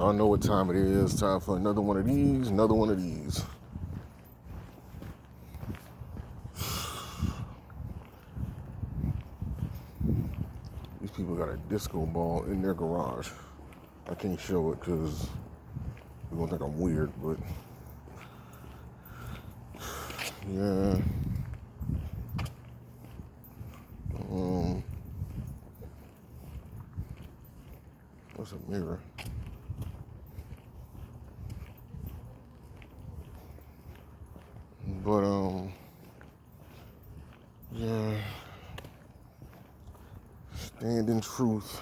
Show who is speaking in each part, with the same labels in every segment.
Speaker 1: Y'all know what time it is. Time for another one of these, another one of these. These people got a disco ball in their garage. I can't show it because they're gonna think I'm weird, but yeah. What's a mirror? But yeah. Stand in truth,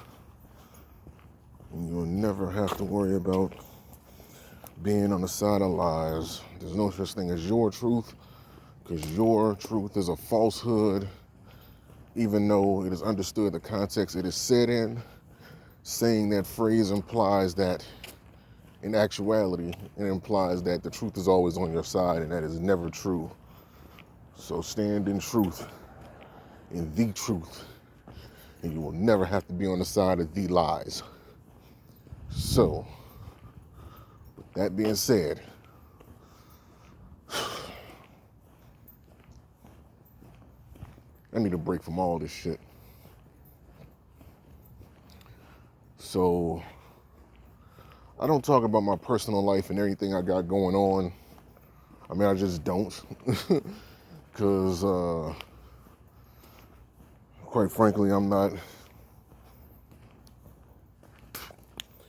Speaker 1: and you'll never have to worry about being on the side of lies. There's no such thing as your truth, because your truth is a falsehood, even though it is understood the context it is said in. Saying that phrase implies that, in actuality, it implies that the truth is always on your side, and that is never true. So stand in truth, in the truth, and you will never have to be on the side of the lies. So, with that being said, I need a break from all this shit. So, I don't talk about my personal life and everything I got going on. I mean, I just don't. Because, quite frankly, I'm not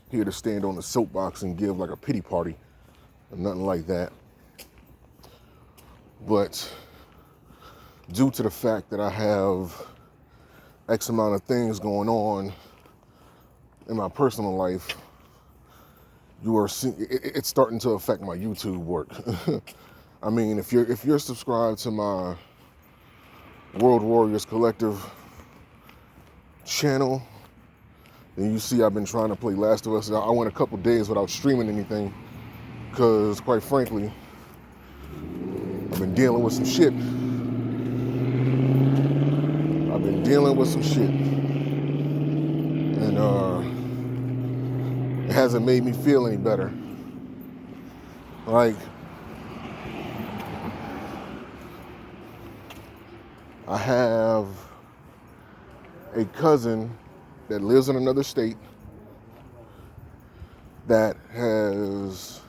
Speaker 1: here to stand on the soapbox and give like a pity party or nothing like that. But due to the fact that I have X amount of things going on in my personal life, it's starting to affect my YouTube work. I mean, if you're subscribed to my World Warriors Collective channel, then you see I've been trying to play Last of Us. I went a couple days without streaming anything because, quite frankly, I've been dealing with some shit. And it hasn't made me feel any better. Like, I have a cousin that lives in another state that has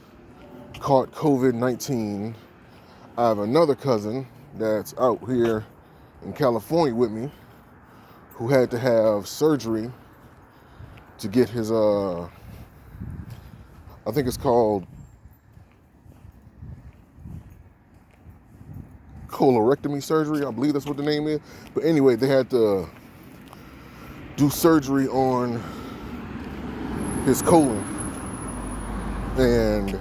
Speaker 1: caught COVID-19. I have another cousin that's out here in California with me who had to have surgery to get his, I think it's called colorectomy surgery. I believe that's what the name is. But anyway, they had to do surgery on his colon. And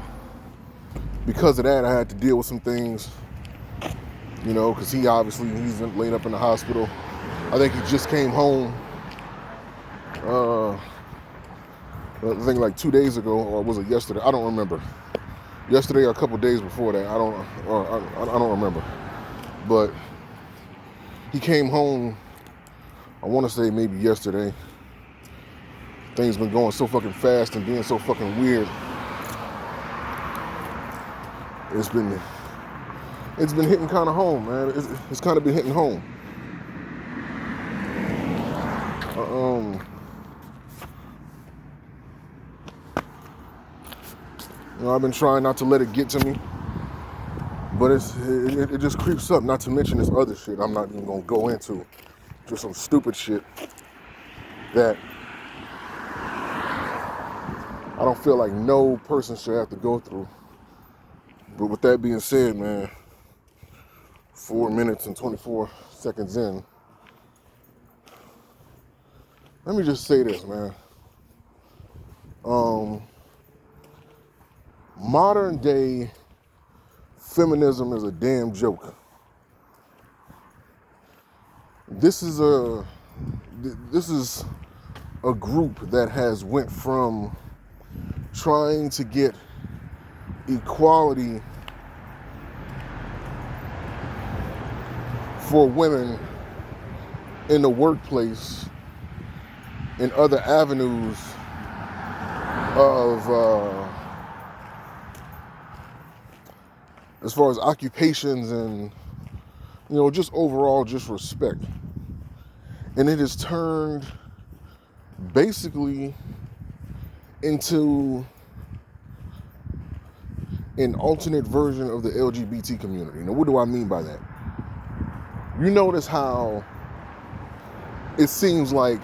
Speaker 1: because of that, I had to deal with some things, you know, because he's laid up in the hospital. I think he just came home, I think like 2 days ago, or was it yesterday? I don't remember. Yesterday or a couple days before that, I don't remember. But he came home, I want to say maybe yesterday. Things been going so fucking fast and being so fucking weird. It's been hitting kind of home, man. It's kind of been hitting home. You know, I've been trying not to let it get to me, but it just creeps up. Not to mention this other shit I'm not even gonna go into. Just some stupid shit that I don't feel like no person should have to go through. But with that being said, man, 4 minutes and 24 seconds in, let me just say this, man. Modern day feminism is a damn joke. This is a group that has went from trying to get equality for women in the workplace and other avenues of as far as occupations and, just overall just respect. And it has turned basically into an alternate version of the LGBT community. Now, what do I mean by that? You notice how it seems like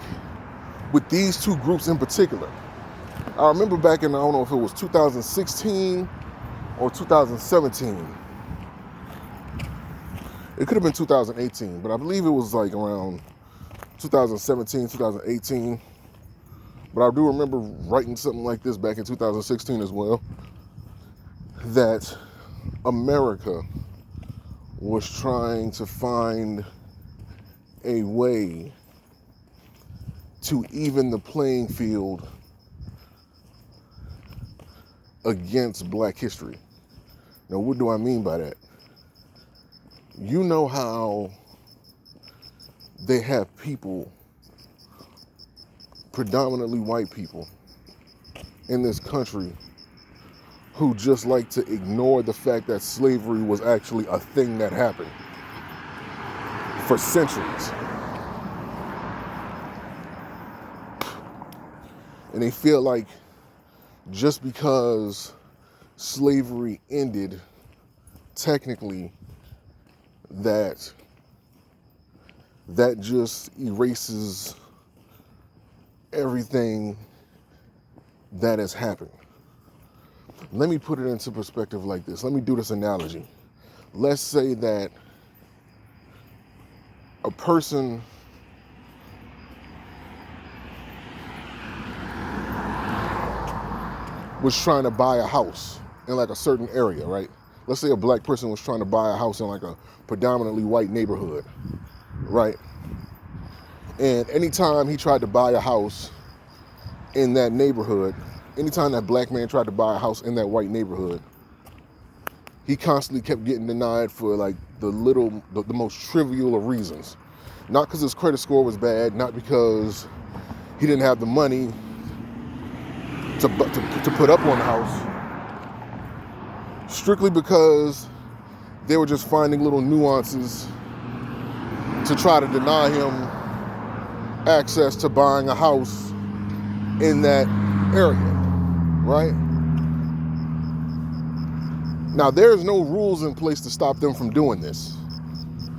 Speaker 1: with these two groups in particular, I remember back in, I don't know if it was 2016 or 2017. It could have been 2018, but I believe it was like around 2017, 2018. But I do remember writing something like this back in 2016 as well, that America was trying to find a way to even the playing field against Black history. Now, what do I mean by that? You know how they have people, predominantly white people, in this country who just like to ignore the fact that slavery was actually a thing that happened for centuries. And they feel like just because slavery ended, technically, that just erases everything that has happened. Let me put it into perspective like this. Let me do this analogy. Let's say that a person was trying to buy a house in like a certain area, right? Let's say a Black person was trying to buy a house in like a predominantly white neighborhood, right? And anytime he tried to buy a house in that neighborhood, anytime that Black man tried to buy a house in that white neighborhood, he constantly kept getting denied for like the most trivial of reasons. Not because his credit score was bad, not because he didn't have the money to put up on the house, strictly because they were just finding little nuances to try to deny him access to buying a house in that area, right? Now, there's no rules in place to stop them from doing this.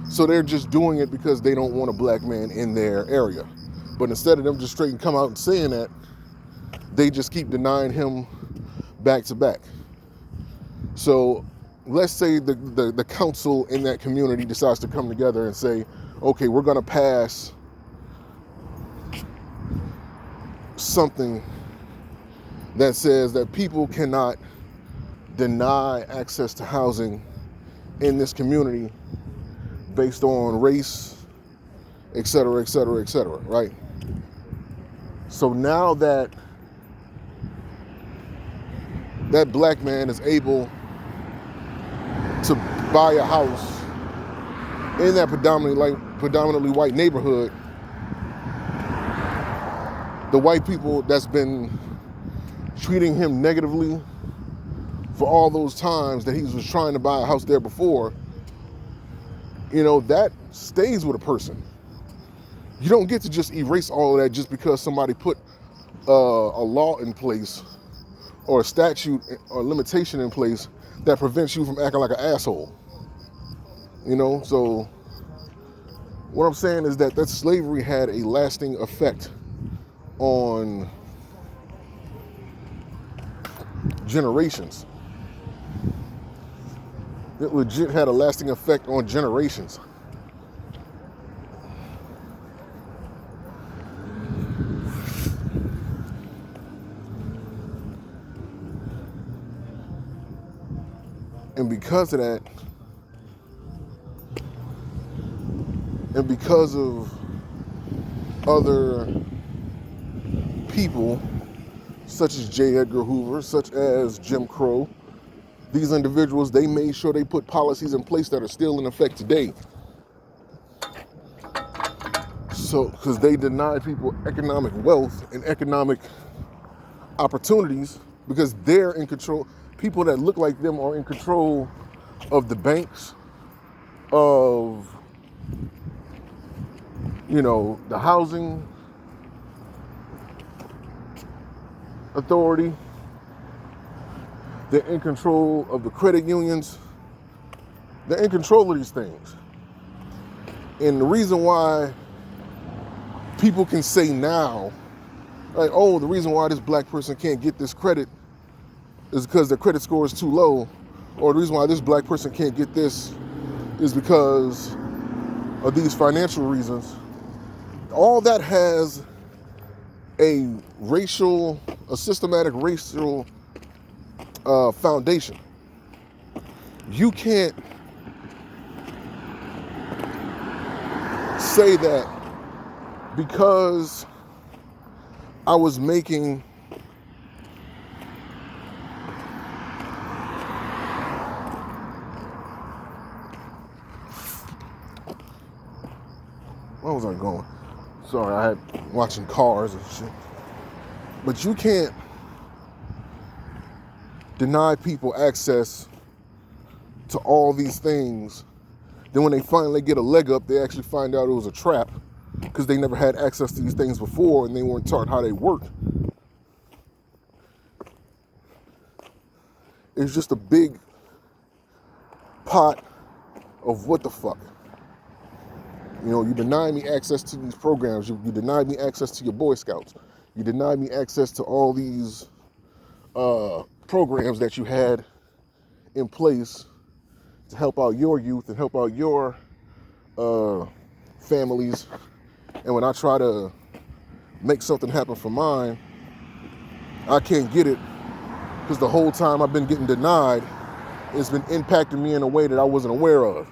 Speaker 1: So they're just doing it because they don't want a Black man in their area. But instead of them just straight and come out and saying that, they just keep denying him back to back. So let's say the council in that community decides to come together and say, okay, we're gonna pass something that says that people cannot deny access to housing in this community based on race, et cetera, et cetera, et cetera, right? So now that Black man is able to buy a house in that predominantly white neighborhood, the white people that's been treating him negatively for all those times that he was trying to buy a house there before, that stays with a person. You don't get to just erase all of that just because somebody put a law in place or a statute or limitation in place that prevents you from acting like an asshole. So what I'm saying is that slavery had a lasting effect on generations. It legit had a lasting effect on generations. And because of that, and because of other people, such as J. Edgar Hoover, such as Jim Crow, these individuals, they made sure they put policies in place that are still in effect today. So, because they denied people economic wealth and economic opportunities because they're in control. People that look like them are in control of the banks, of, the housing authority. They're in control of the credit unions. They're in control of these things. And the reason why people can say now, like, oh, the reason why this black person can't get this credit is because their credit score is too low, or the reason why this black person can't get this is because of these financial reasons. All that has a systematic racial foundation. You can't say that because I was making where was I going? Sorry, I had watching cars and shit. But you can't deny people access to all these things. Then when they finally get a leg up, they actually find out it was a trap because they never had access to these things before and they weren't taught how they work. It's just a big pot of what the fuck. You deny me access to these programs. You denied me access to your Boy Scouts. You denied me access to all these programs that you had in place to help out your youth and help out your families. And when I try to make something happen for mine, I can't get it because the whole time I've been getting denied, it's been impacting me in a way that I wasn't aware of.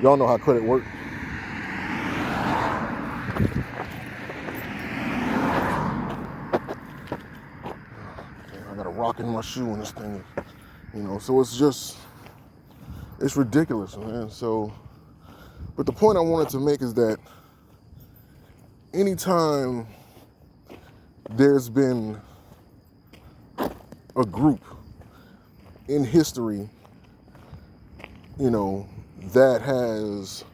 Speaker 1: Y'all know how credit works. I got a rock in my shoe and this thing, so it's ridiculous, man. So, but the point I wanted to make is that anytime there's been a group in history, that has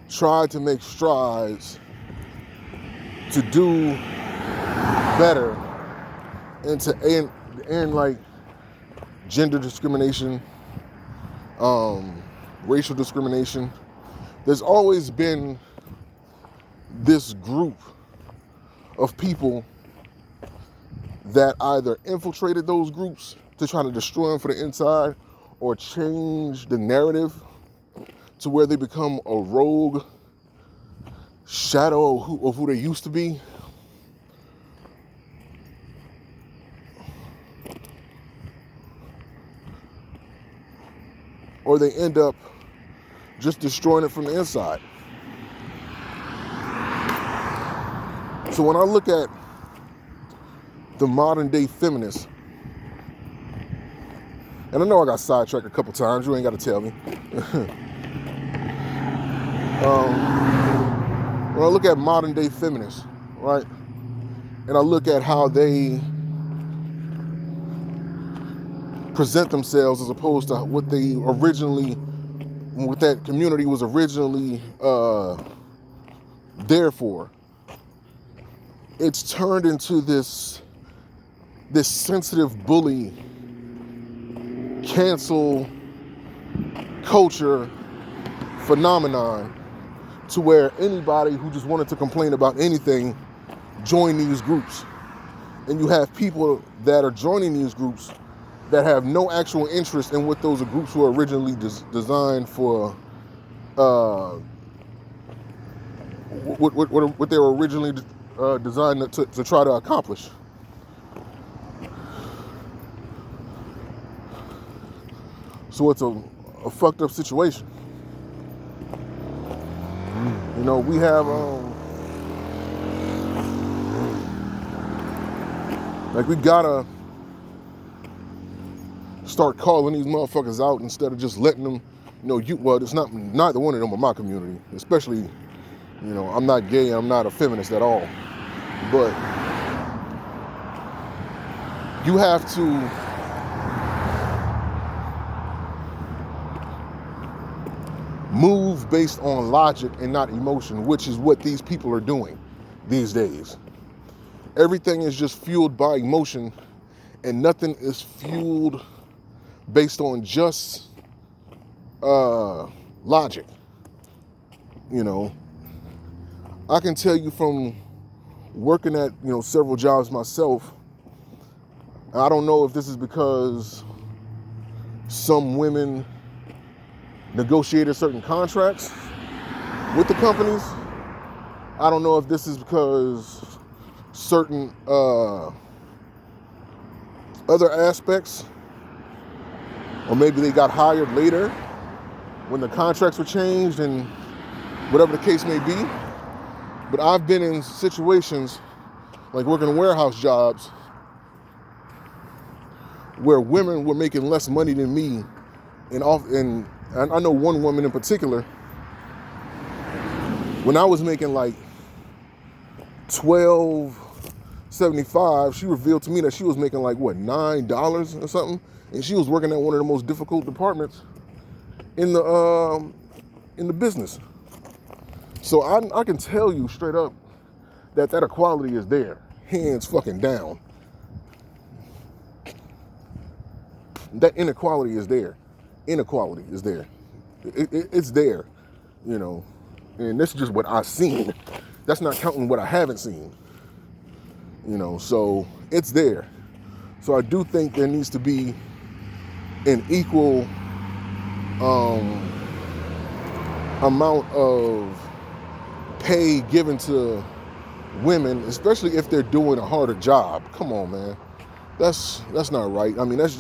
Speaker 1: tried to make strides to do better and to end like gender discrimination, racial discrimination. There's always been this group of people that either infiltrated those groups to try to destroy them from the inside or change the narrative to where they become a rogue shadow of who they used to be. Or they end up just destroying it from the inside. So when I look at the modern day feminists, and I know I got sidetracked a couple times, you ain't got to tell me. When I look at modern day feminists, right, and I look at how they present themselves as opposed to what that community was originally there for, it's turned into this sensitive bully cancel culture phenomenon to where anybody who just wanted to complain about anything joined these groups. And you have people that are joining these groups that have no actual interest in what those groups were originally designed for, what they were originally designed to try to accomplish. So it's a fucked up situation. We have we gotta start calling these motherfuckers out instead of just letting them, it's neither one of them in my community, especially, I'm not gay, I'm not a feminist at all, but You have to move based on logic and not emotion, which is what these people are doing these days. Everything is just fueled by emotion, and nothing is fueled based on just logic. You know, I can tell you from working at, several jobs myself, I don't know if this is because some women negotiated certain contracts with the companies. I don't know if this is because certain other aspects, or maybe they got hired later when the contracts were changed, and whatever the case may be. But I've been in situations like working warehouse jobs where women were making less money than me, and I know one woman in particular, when I was making like $12.75, she revealed to me that she was making like $9 or something, and she was working at one of the most difficult departments in the business. So I can tell you straight up that equality is there, hands fucking down. That inequality is there. Inequality is there. It's there, and this is just what I've seen. That's not counting what I haven't seen, so it's there. So I do think there needs to be an equal amount of pay given to women, especially if they're doing a harder job. Come on, man. That's not right. I mean, that's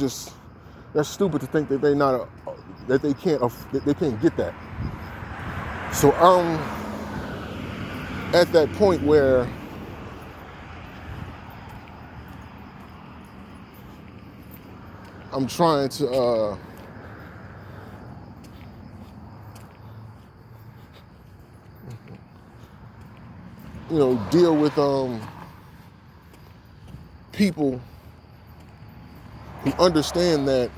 Speaker 1: stupid to think that they can't get that. So I'm at that point where I'm trying to deal with people who understand that,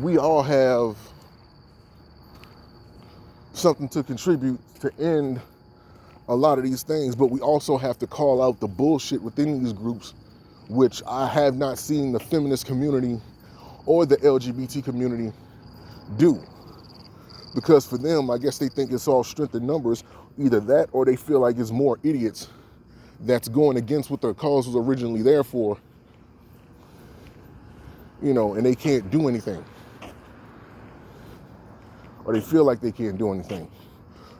Speaker 1: we all have something to contribute to end a lot of these things, but we also have to call out the bullshit within these groups, which I have not seen the feminist community or the LGBT community do. Because for them, I guess they think it's all strength in numbers. Either that, or they feel like it's more idiots that's going against what their cause was originally there for, and they can't do anything. Or they feel like they can't do anything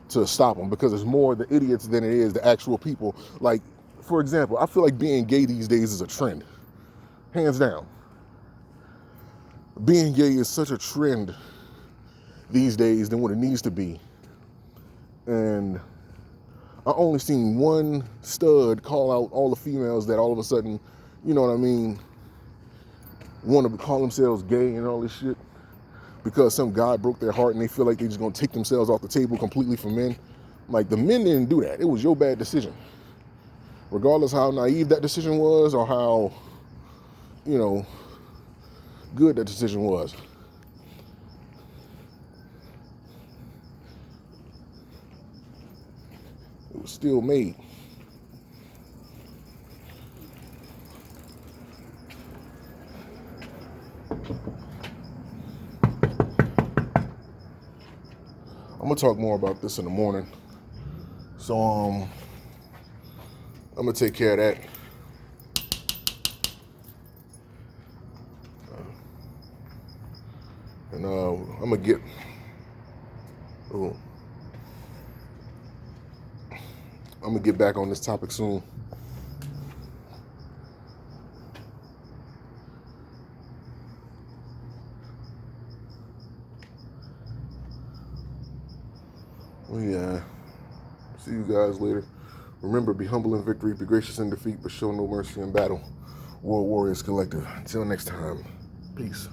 Speaker 1: to stop them because it's more the idiots than it is the actual people. Like, for example, I feel like being gay these days is a trend. Hands down. Being gay is such a trend these days than what it needs to be. And I only seen one stud call out all the females that all of a sudden, want to call themselves gay and all this shit because some guy broke their heart and they feel like they're just going to take themselves off the table completely for men. Like, the men didn't do that. It was your bad decision. Regardless how naive that decision was or how, good that decision was. It was still made. I'm gonna talk more about this in the morning. So I'm gonna take care of that. And I'm gonna get back on this topic soon. Well, yeah. See you guys later. Remember, be humble in victory, be gracious in defeat, but show no mercy in battle. World Warriors Collective. Until next time, peace.